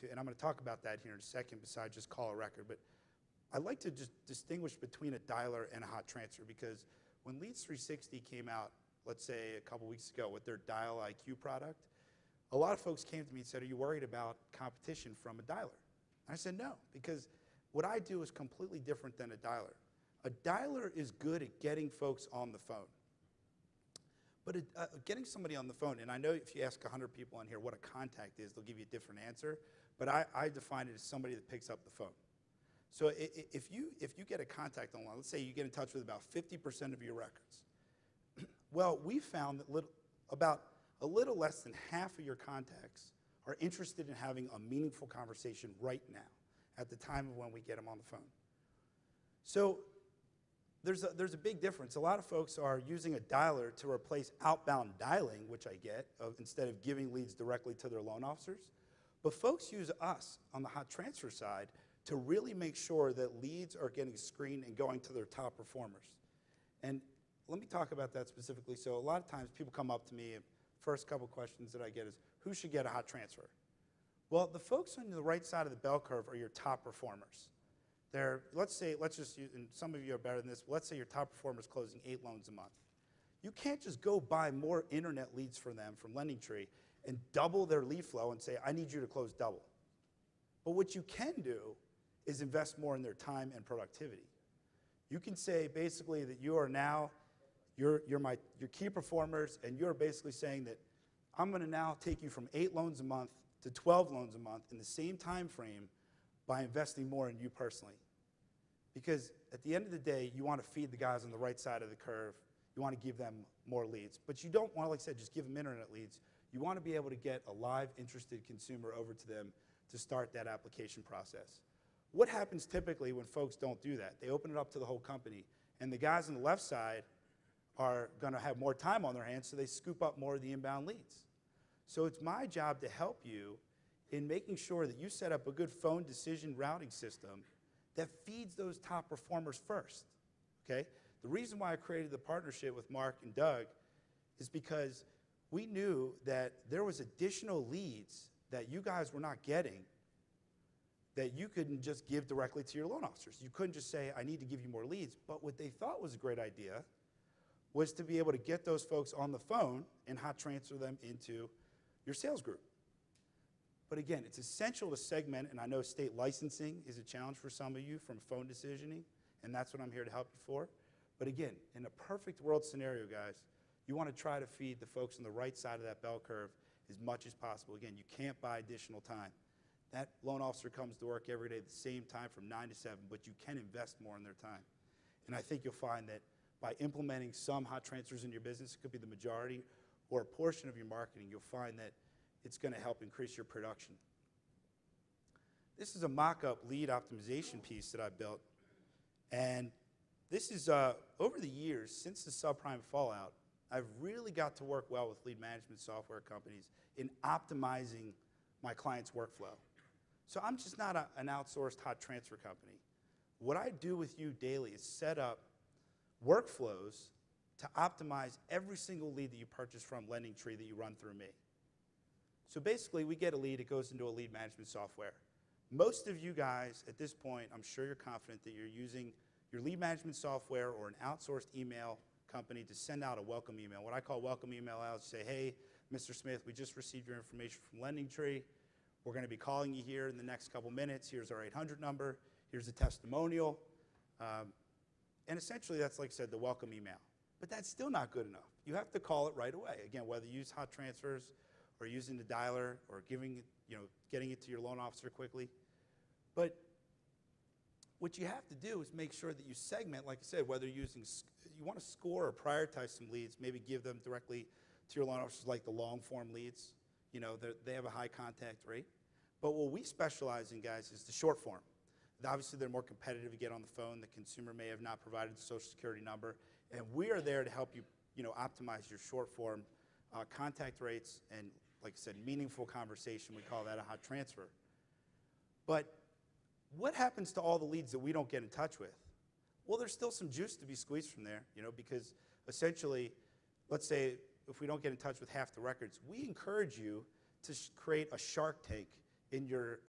and I'm going to talk about that here in a second besides just call a record, but I like to just distinguish between a dialer and a hot transfer, because when Leads 360 came out, let's say a couple weeks ago with their Dial IQ product, a lot of folks came to me and said, are you worried about competition from a dialer? And I said, no, because what I do is completely different than a dialer. A dialer is good at getting folks on the phone. But getting somebody on the phone, and I know if you ask 100 people on here what a contact is, they'll give you a different answer, but I define it as somebody that picks up the phone. So if you get a contact online, let's say you get in touch with about 50% of your records. Well, we found that about a little less than half of your contacts are interested in having a meaningful conversation right now, at the time of when we get them on the phone. So there's a big difference. A lot of folks are using a dialer to replace outbound dialing, which I get, instead of giving leads directly to their loan officers. But folks use us on the hot transfer side to really make sure that leads are getting screened and going to their top performers. And let me talk about that specifically. So a lot of times people come up to me, and first couple questions that I get is, who should get a hot transfer? Well, the folks on the right side of the bell curve are your top performers. Let's just use, and some of you are better than this, but let's say your top performer is closing 8 loans a month. You can't just go buy more internet leads for them from LendingTree and double their lead flow and say, I need you to close double. But what you can do is invest more in their time and productivity. You can say basically that you are now, you're your key performers, and you're basically saying that I'm going to now take you from 8 loans a month to 12 loans a month in the same time frame by investing more in you personally. Because at the end of the day, you want to feed the guys on the right side of the curve. You want to give them more leads. But you don't want to, like I said, just give them internet leads. You want to be able to get a live, interested consumer over to them to start that application process. What happens typically when folks don't do that? They open it up to the whole company, and the guys on the left side are going to have more time on their hands, so they scoop up more of the inbound leads. So it's my job to help you in making sure that you set up a good phone decision routing system that feeds those top performers first, okay? The reason why I created the partnership with Mark and Doug is because we knew that there was additional leads that you guys were not getting that you couldn't just give directly to your loan officers. You couldn't just say, I need to give you more leads. But what they thought was a great idea was to be able to get those folks on the phone and hot transfer them into your sales group. But again, it's essential to segment, and I know state licensing is a challenge for some of you from phone decisioning, and that's what I'm here to help you for. But again, in a perfect world scenario, guys, you want to try to feed the folks on the right side of that bell curve as much as possible. Again, you can't buy additional time. That loan officer comes to work every day at the same time from 9 to 7, but you can invest more in their time. And I think you'll find that by implementing some hot transfers in your business, it could be the majority or a portion of your marketing, you'll find that it's going to help increase your production. This is a mock-up lead optimization piece that I built. And this is, over the years, since the subprime fallout, I've really got to work well with lead management software companies in optimizing my clients' workflow. So I'm just not an outsourced hot transfer company. What I do with you daily is set up workflows to optimize every single lead that you purchase from LendingTree that you run through me. So basically, we get a lead, it goes into a lead management software. Most of you guys, at this point, I'm sure you're confident that you're using your lead management software or an outsourced email company to send out a welcome email. What I call welcome email out is say, hey, Mr. Smith, we just received your information from LendingTree. We're going to be calling you here in the next couple minutes. Here's our 800 number. Here's a testimonial. And essentially, that's, like I said, the welcome email. But that's still not good enough. You have to call it right away. Again, whether you use hot transfers or using the dialer or getting it to your loan officer quickly. But what you have to do is make sure that you segment, like I said, whether you're using, you want to score or prioritize some leads, maybe give them directly to your loan officers like the long form leads. You know, they have a high contact rate. But what we specialize in, guys, is the short form. Obviously, they're more competitive to get on the phone. The consumer may have not provided the Social Security number. And we are there to help you, optimize your short form contact rates and, like I said, meaningful conversation. We call that a hot transfer. But what happens to all the leads that we don't get in touch with? Well, there's still some juice to be squeezed from there, because essentially, let's say if we don't get in touch with half the records, we encourage you to create a Shark Tank in your